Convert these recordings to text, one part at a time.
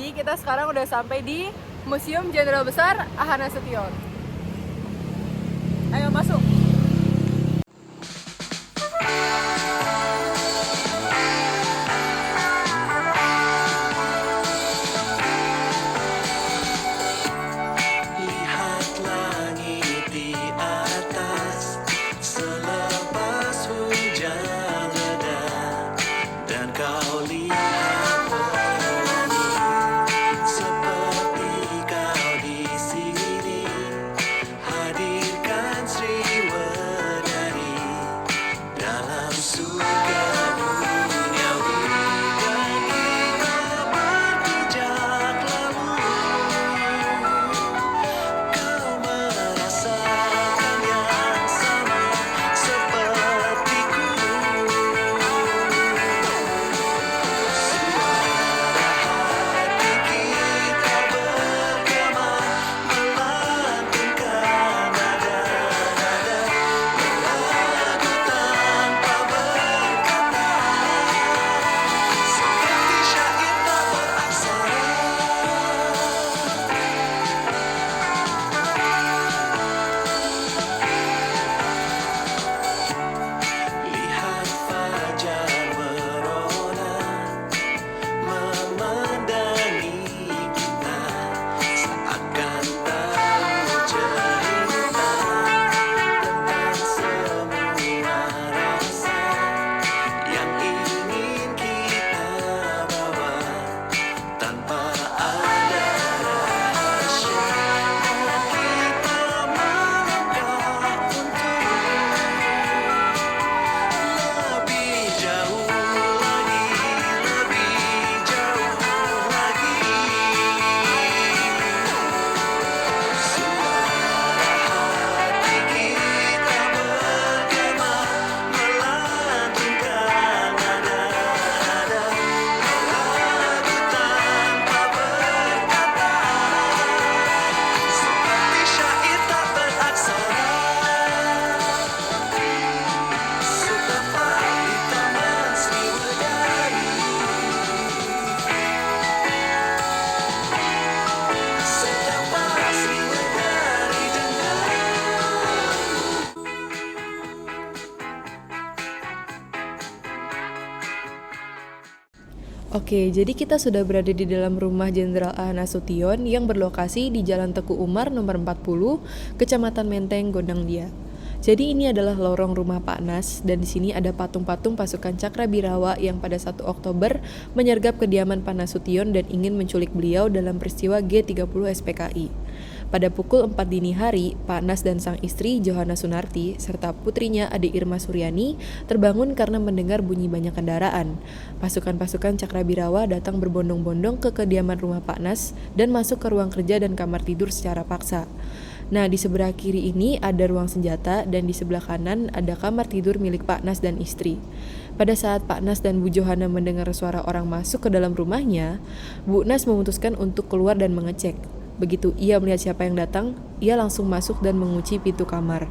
Jadi kita sekarang udah sampai di Museum Jenderal Besar Ahana Sution. Ayo masuk. Lihat langit di atas selepas hujan reda, dan kau lihat pelangi seperti kau di sini. Hadirkan Sriwedari dalam surga duniawi, dan kita berpijak lalu. Kau merasakan yang sama sepertiku. Suara hati kita bergema, melantunkan nada-nada lagu tanpa berkata, seperti syair tak beraksara. Lihat fajar merona memandangi kita, seakan tahu cerita tentang semua rasa yang ingin kita bawa tanpa ada rahasia. Kita melangkah untuk lebih jauh lagi, lebih jauh lagi. Suara hati kita bergema, melantunkan nada-nada lagu tanpa berkata, seperti syair tak beraksara. Setepat di taman Sriwedari, setepat Sriwedari denganmu. Oke, jadi kita sudah berada di dalam rumah Jenderal Ahana Sution yang berlokasi di Jalan Teguh Umar nomor 40, Kecamatan Menteng, Gondangdia. Jadi ini adalah lorong rumah Pak Nas, dan di sini ada patung-patung pasukan Cakrabirawa yang pada 1 Oktober menyergap kediaman Pak Nasution dan ingin menculik beliau dalam peristiwa G30 SPKI. Pada pukul 4 dini hari, Pak Nas dan sang istri Johanna Sunarti serta putrinya Ade Irma Suryani terbangun karena mendengar bunyi banyak kendaraan. Pasukan-pasukan Cakrabirawa datang berbondong-bondong ke kediaman rumah Pak Nas dan masuk ke ruang kerja dan kamar tidur secara paksa. Nah, di sebelah kiri ini ada ruang senjata dan di sebelah kanan ada kamar tidur milik Pak Nas dan istri. Pada saat Pak Nas dan Bu Johanna mendengar suara orang masuk ke dalam rumahnya, Bu Nas memutuskan untuk keluar dan mengecek. Begitu ia melihat siapa yang datang, ia langsung masuk dan mengunci pintu kamar.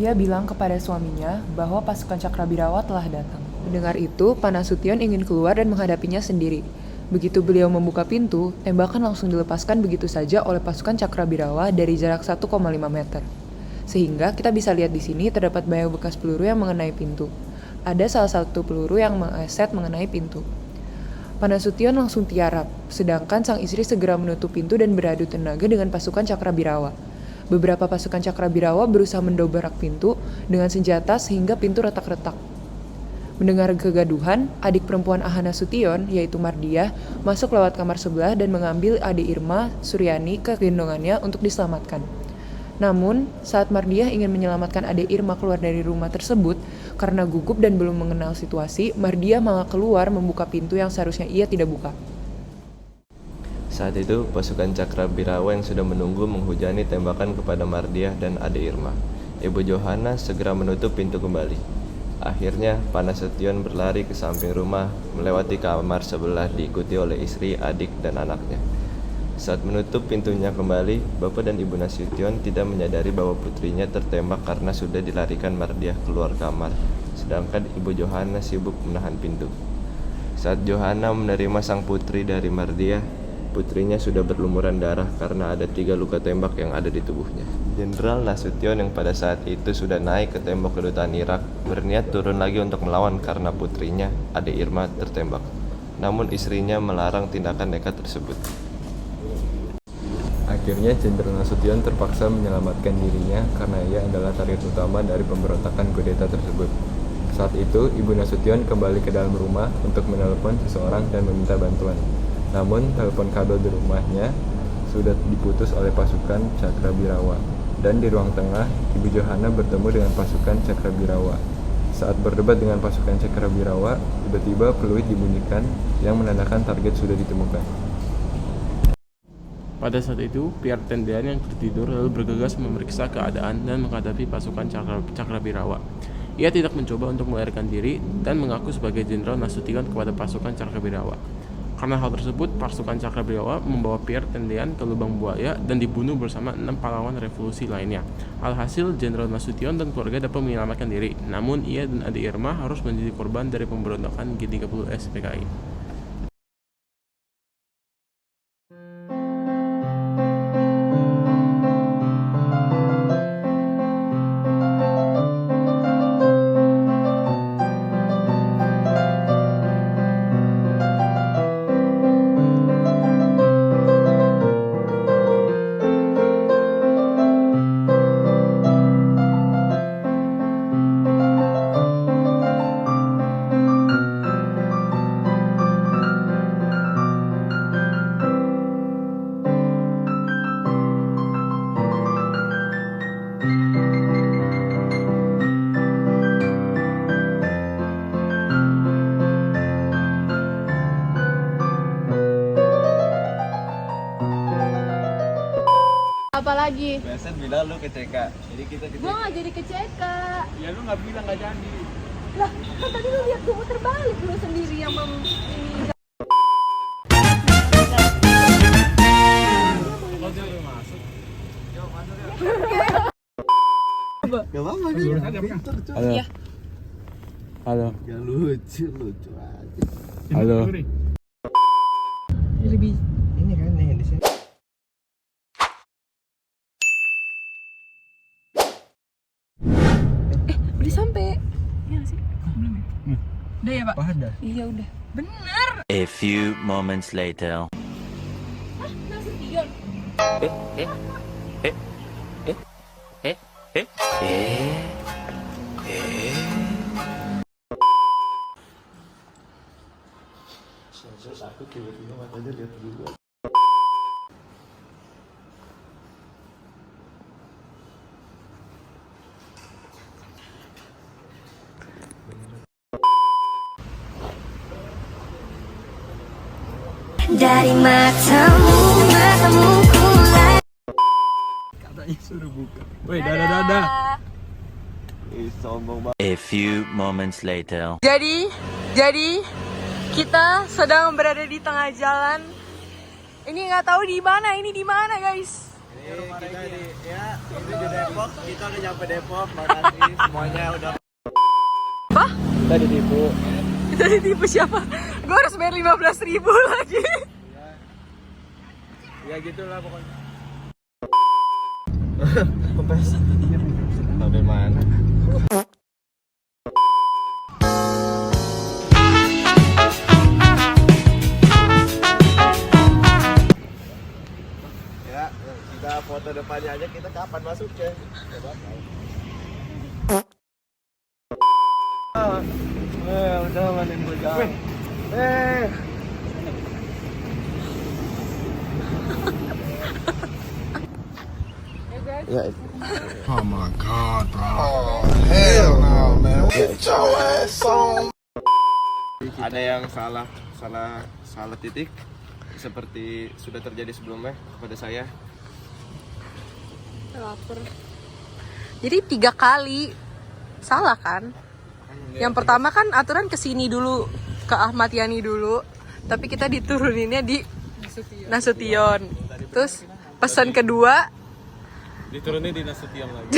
Ia bilang kepada suaminya bahwa pasukan Cakrabirawa telah datang. Mendengar itu, Pak Nasution ingin keluar dan menghadapinya sendiri. Begitu beliau membuka pintu, tembakan langsung dilepaskan begitu saja oleh pasukan Cakrabirawa dari jarak 1,5 meter. Sehingga kita bisa lihat di sini terdapat banyak bekas peluru yang mengenai pintu. Ada salah satu peluru yang meleset mengenai pintu. Pak Nasution langsung tiarap, sedangkan sang istri segera menutup pintu dan beradu tenaga dengan pasukan Cakrabirawa. Beberapa pasukan Cakrabirawa berusaha mendobrak pintu dengan senjata sehingga pintu retak-retak. Mendengar kegaduhan, adik perempuan Ahana Sution, yaitu Mardiah, masuk lewat kamar sebelah dan mengambil Ade Irma Suryani ke gendongannya untuk diselamatkan. Namun, saat Mardiah ingin menyelamatkan Ade Irma keluar dari rumah tersebut, karena gugup dan belum mengenal situasi, Mardiah malah keluar membuka pintu yang seharusnya ia tidak buka. Saat itu, pasukan Cakrabirawa yang sudah menunggu menghujani tembakan kepada Mardiah dan Ade Irma. Ibu Johanna segera menutup pintu kembali. Akhirnya, Pak Nasution berlari ke samping rumah, melewati kamar sebelah diikuti oleh istri, adik, dan anaknya. Saat menutup pintunya kembali, Bapak dan Ibu Nasution tidak menyadari bahwa putrinya tertembak karena sudah dilarikan Mardiah keluar kamar, sedangkan Ibu Johanna sibuk menahan pintu. Saat Johanna menerima sang putri dari Mardiah, putrinya sudah berlumuran darah karena ada 3 luka tembak yang ada di tubuhnya. Jenderal Nasution yang pada saat itu sudah naik ke tembok kedutaan Irak berniat turun lagi untuk melawan karena putrinya, Ade Irma, tertembak. Namun istrinya melarang tindakan nekat tersebut. Akhirnya Jenderal Nasution terpaksa menyelamatkan dirinya karena ia adalah target utama dari pemberontakan kudeta tersebut. Saat itu, Ibu Nasution kembali ke dalam rumah untuk menelepon seseorang dan meminta bantuan. Namun, telepon kabel di rumahnya sudah diputus oleh pasukan Cakrabirawa. Dan di ruang tengah, Ibu Johanna bertemu dengan pasukan Cakrabirawa. Saat berdebat dengan pasukan Cakrabirawa, tiba-tiba peluit dibunyikan yang menandakan target sudah ditemukan. Pada saat itu, Pierre Tendean yang tertidur lalu bergegas memeriksa keadaan dan menghadapi pasukan Cakrabirawa. Ia tidak mencoba untuk melarikan diri dan mengaku sebagai Jenderal Nasution kepada pasukan Cakrabirawa. Karena hal tersebut, pasukan Cakrabirawa membawa Pierre Tendean ke lubang buaya dan dibunuh bersama 6 pahlawan revolusi lainnya. Alhasil, Jenderal Nasution dan keluarga dapat menyelamatkan diri, namun ia dan Ade Irma harus menjadi korban dari pemberontakan G30 SPKI. Apalagi? Biasa bilang lu ke CK, jadi kita ke Gua nggak jadi ke CK. Ya lu nggak bilang nggak jadi. Lah, kan tadi lu lihat gua muter balik lu sendiri yang ini. Kalau dia udah masuk. Gak apa-apa Halo. Iya. Halo. Ya lucu aja. Halo. Lebih Ini kan nih di sini. udah sampai. Iya nggak sih? Belum ya? Udah ya, Pak? Ada. Iya udah. Bener. A few moments later. Nasution. Aku tiba-tiba matanya lihat dulu. Dari matamu kulai. Katanya suruh buka. Woi, dadah. Sombong banget. A few moments later. Jadi kita sedang berada di tengah jalan. Ini nggak tahu di mana. Ini di mana, guys? Ini di Depok. Kita udah nyampe Depok. Makasih semuanya udah. Apa? Kita ditipu. Kita ditipu siapa? Gue harus bayar 15.000 lagi. Ya gitulah pokoknya. Sampai mana? Ya, kita foto depannya aja. Kita kapan masuknya? Coba. Udah manin gue jalan. Ya, Oh my God, bro. Oh, hell no, man. Get your ass on. ada yang salah titik seperti sudah terjadi sebelumnya kepada saya. Lapar. Jadi 3 kali salah kan? Yang pertama kan aturan kesini dulu, ke Ahmad Yani dulu, tapi kita dituruninnya di Nasution. Terus pesan kedua Diturunin di Nasution lagi.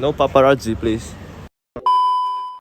No paparazzi, please.